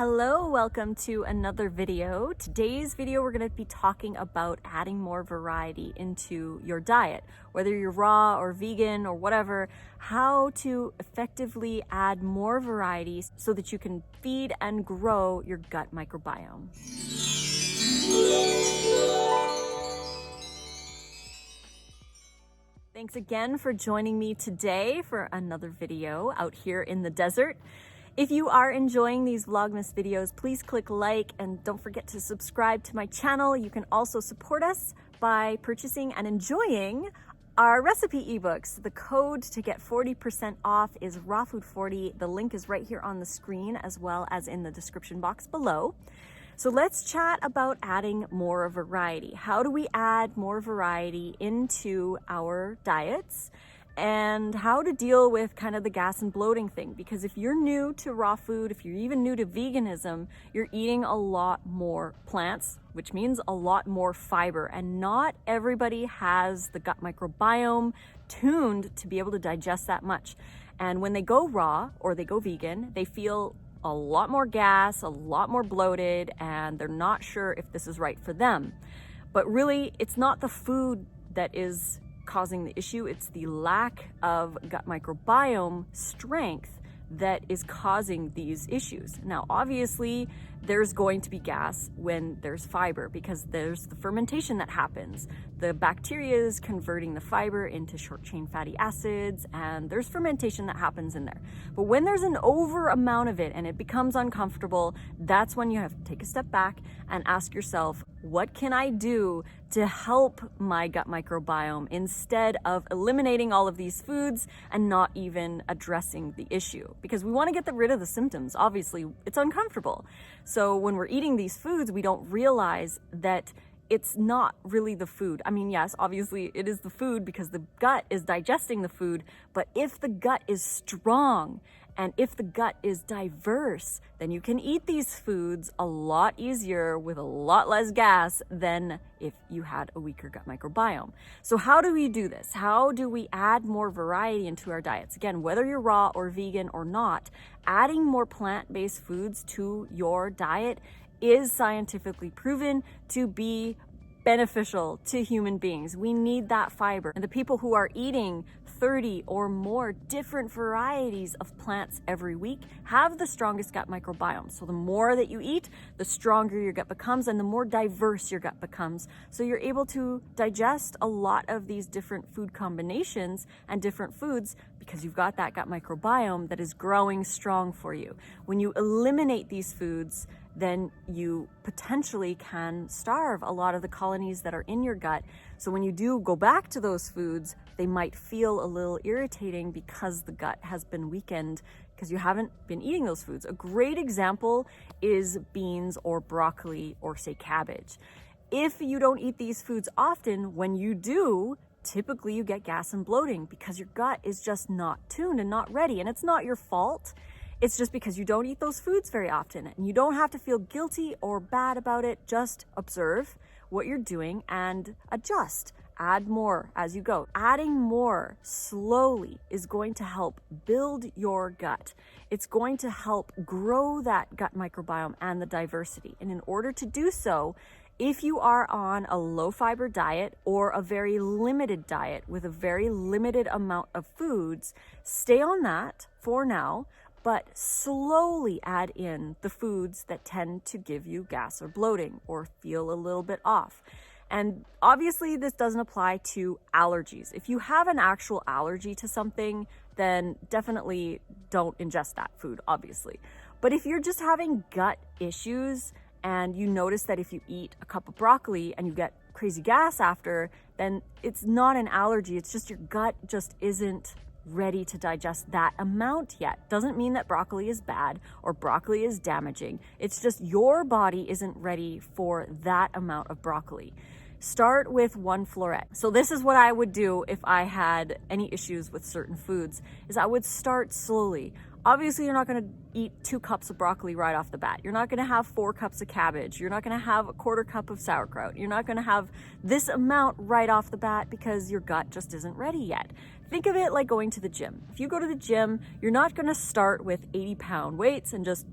Hello, welcome to another video. Today's video we're going to be talking about adding more variety into your diet. Whether you're raw or vegan or whatever, how to effectively add more variety so that you can feed and grow your gut microbiome. Thanks again for joining me today for another video out here in the desert. If you are enjoying these Vlogmas videos, please click like and don't forget to subscribe to my channel. You can also support us by purchasing and enjoying our recipe ebooks. The code to get 40% off is rawfood40. The link is right here on the screen as well as in the description box below. So let's chat about adding more variety. How do we add more variety into our diets? And how to deal with kind of the gas and bloating thing. Because if you're new to raw food, if you're even new to veganism, you're eating a lot more plants, which means a lot more fiber. And not everybody has the gut microbiome tuned to be able to digest that much. And when they go raw or they go vegan, they feel a lot more gas, a lot more bloated, and they're not sure if this is right for them. But really, it's not the food that is causing the issue, it's the lack of gut microbiome strength that is causing these issues. Now, obviously, there's going to be gas when there's fiber because there's the fermentation that happens. The bacteria is converting the fiber into short chain fatty acids, and there's fermentation that happens in there. But when there's an over amount of it and it becomes uncomfortable, that's when you have to take a step back and ask yourself, what can I do to help my gut microbiome instead of eliminating all of these foods and not even addressing the issue? Because we want to get rid of the symptoms. Obviously, it's uncomfortable. So when we're eating these foods, we don't realize that it's not really the food. I mean, yes, obviously it is the food because the gut is digesting the food, but if the gut is strong and if the gut is diverse, then you can eat these foods a lot easier with a lot less gas than if you had a weaker gut microbiome. So how do we do this? How do we add more variety into our diets? Again, whether you're raw or vegan or not, adding more plant-based foods to your diet is scientifically proven to be beneficial to human beings. We need that fiber. And the people who are eating 30 or more different varieties of plants every week have the strongest gut microbiome. So the more that you eat, the stronger your gut becomes and the more diverse your gut becomes. So you're able to digest a lot of these different food combinations and different foods because you've got that gut microbiome that is growing strong for you. When you eliminate these foods, then you potentially can starve a lot of the colonies that are in your gut. So when you do go back to those foods, they might feel a little irritating because the gut has been weakened because you haven't been eating those foods. A great example is beans or broccoli or say cabbage. If you don't eat these foods often, when you do, typically you get gas and bloating because your gut is just not tuned and not ready. And it's not your fault. It's just because you don't eat those foods very often, and you don't have to feel guilty or bad about it. Just observe what you're doing and adjust. Add more as you go. Adding more slowly is going to help build your gut. It's going to help grow that gut microbiome and the diversity. And in order to do so, if you are on a low fiber diet or a very limited diet with a very limited amount of foods, stay on that for now, but slowly add in the foods that tend to give you gas or bloating or feel a little bit off. And obviously this doesn't apply to allergies. If you have an actual allergy to something, then definitely don't ingest that food, obviously. But if you're just having gut issues and you notice that if you eat a cup of broccoli and you get crazy gas after, then it's not an allergy. It's just your gut just isn't ready to digest that amount yet. Doesn't mean that broccoli is bad or broccoli is damaging. It's just your body isn't ready for that amount of broccoli. Start with 1 floret. So this is what I would do if I had any issues with certain foods, is I would start slowly. Obviously, you're not going to eat 2 cups of broccoli right off the bat. You're not going to have 4 cups of cabbage. You're not going to have a 1/4 cup of sauerkraut. You're not going to have this amount right off the bat because your gut just isn't ready yet. Think of it like going to the gym. If you go to the gym, you're not going to start with 80-pound weights and just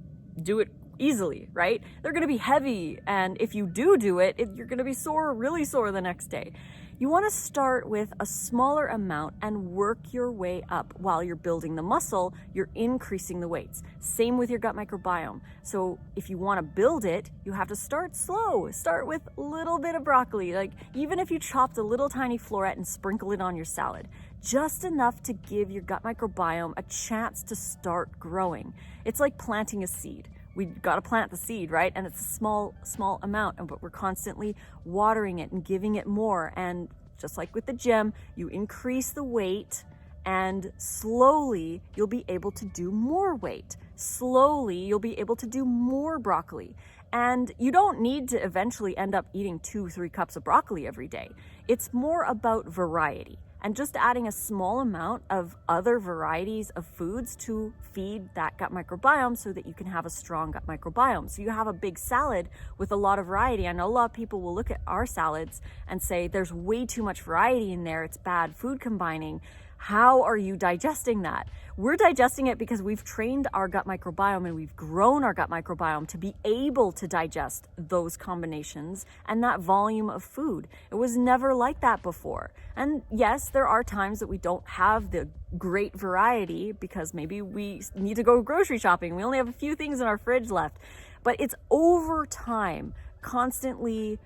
do it easily, right? They're gonna be heavy, and if you do it, you're gonna be sore, really sore the next day. You wanna start with a smaller amount and work your way up. While you're building the muscle, you're increasing the weights. Same with your gut microbiome. So if you wanna build it, you have to start slow. Start with a little bit of broccoli. Like, even if you chopped a little tiny floret and sprinkle it on your salad, just enough to give your gut microbiome a chance to start growing. It's like planting a seed. We gotta plant the seed, right? And it's a small amount, but we're constantly watering it and giving it more. And just like with the gym, you increase the weight and slowly you'll be able to do more weight. Slowly you'll be able to do more broccoli. And you don't need to eventually end up eating 2-3 cups of broccoli every day. It's more about variety. And just adding a small amount of other varieties of foods to feed that gut microbiome so that you can have a strong gut microbiome. So you have a big salad with a lot of variety. I know a lot of people will look at our salads and say there's way too much variety in there, it's bad food combining. How are you digesting that? We're digesting it because we've trained our gut microbiome and we've grown our gut microbiome to be able to digest those combinations and that volume of food. It was never like that before. And yes, there are times that we don't have the great variety because maybe we need to go grocery shopping. We only have a few things in our fridge left. But it's over time, constantly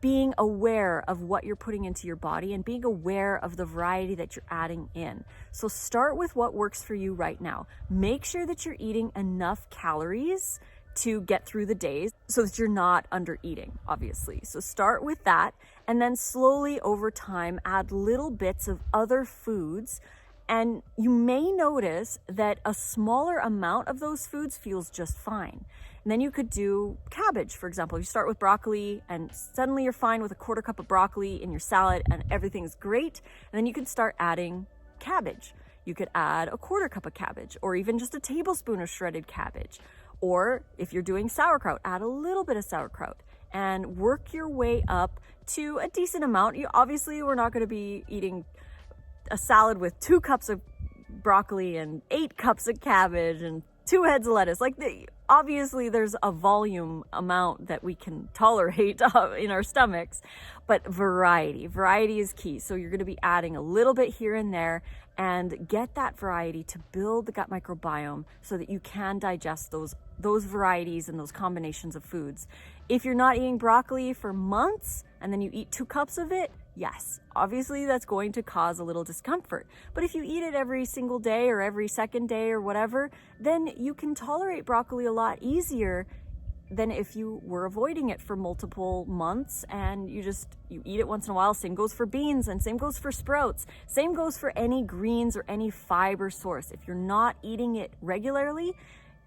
being aware of what you're putting into your body and being aware of the variety that you're adding in. So start with what works for you right now. Make sure that you're eating enough calories to get through the days so that you're not under eating, obviously. So start with that, and then slowly over time add little bits of other foods. And you may notice that a smaller amount of those foods feels just fine. And then you could do cabbage, for example. You start with broccoli and suddenly you're fine with a 1/4 cup of broccoli in your salad and everything's great. And then you can start adding cabbage. You could add a 1/4 cup of cabbage or even just a tablespoon of shredded cabbage. Or if you're doing sauerkraut, add a little bit of sauerkraut and work your way up to a decent amount. Obviously, we're not going to be eating a salad with 2 cups of broccoli and 8 cups of cabbage and 2 heads of lettuce. Obviously there's a volume amount that we can tolerate in our stomachs, but variety is key. So you're going to be adding a little bit here and there and get that variety to build the gut microbiome so that you can digest those varieties and those combinations of foods. If you're not eating broccoli for months and then you eat 2 cups of it, yes, obviously that's going to cause a little discomfort. But if you eat it every single day or every second day or whatever, then you can tolerate broccoli a lot easier than if you were avoiding it for multiple months and you eat it once in a while. Same goes for beans and same goes for sprouts. Same goes for any greens or any fiber source. If you're not eating it regularly,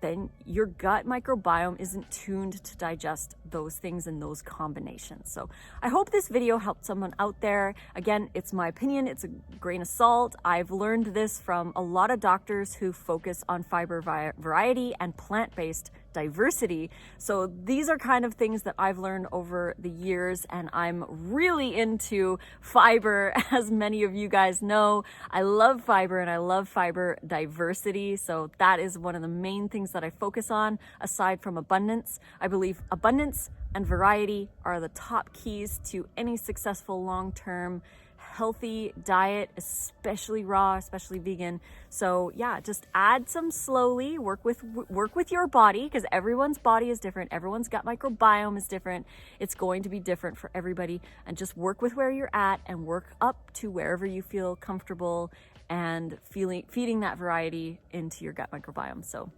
then your gut microbiome isn't tuned to digest those things and those combinations. So I hope this video helped someone out there. Again, it's my opinion, it's a grain of salt. I've learned this from a lot of doctors who focus on fiber variety and plant-based diversity. So these are kind of things that I've learned over the years, and I'm really into fiber, as many of you guys know. I love fiber and I love fiber diversity. So that is one of the main things that I focus on aside from abundance. I believe abundance and variety are the top keys to any successful long-term healthy diet, especially raw, especially vegan. So yeah, just add some slowly, work with your body, because everyone's body is different. Everyone's gut microbiome is different. It's going to be different for everybody, and just work with where you're at and work up to wherever you feel comfortable and feeding that variety into your gut microbiome. So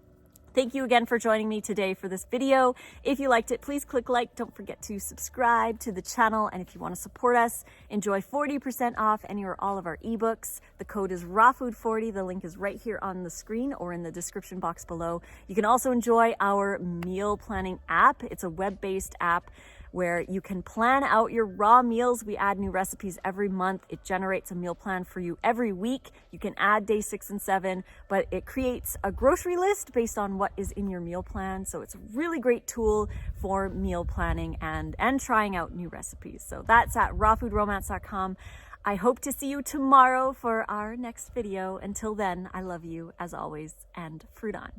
thank you again for joining me today for this video. If you liked it, please click like. Don't forget to subscribe to the channel. And if you want to support us, enjoy 40% off any or all of our ebooks. The code is RAWFOOD40. The link is right here on the screen or in the description box below. You can also enjoy our meal planning app. It's a web-based app where you can plan out your raw meals. We add new recipes every month. It generates a meal plan for you every week. You can add day 6 and 7, but it creates a grocery list based on what is in your meal plan. So it's a really great tool for meal planning and trying out new recipes. So that's at rawfoodromance.com. I hope to see you tomorrow for our next video. Until then, I love you as always, and fruit on.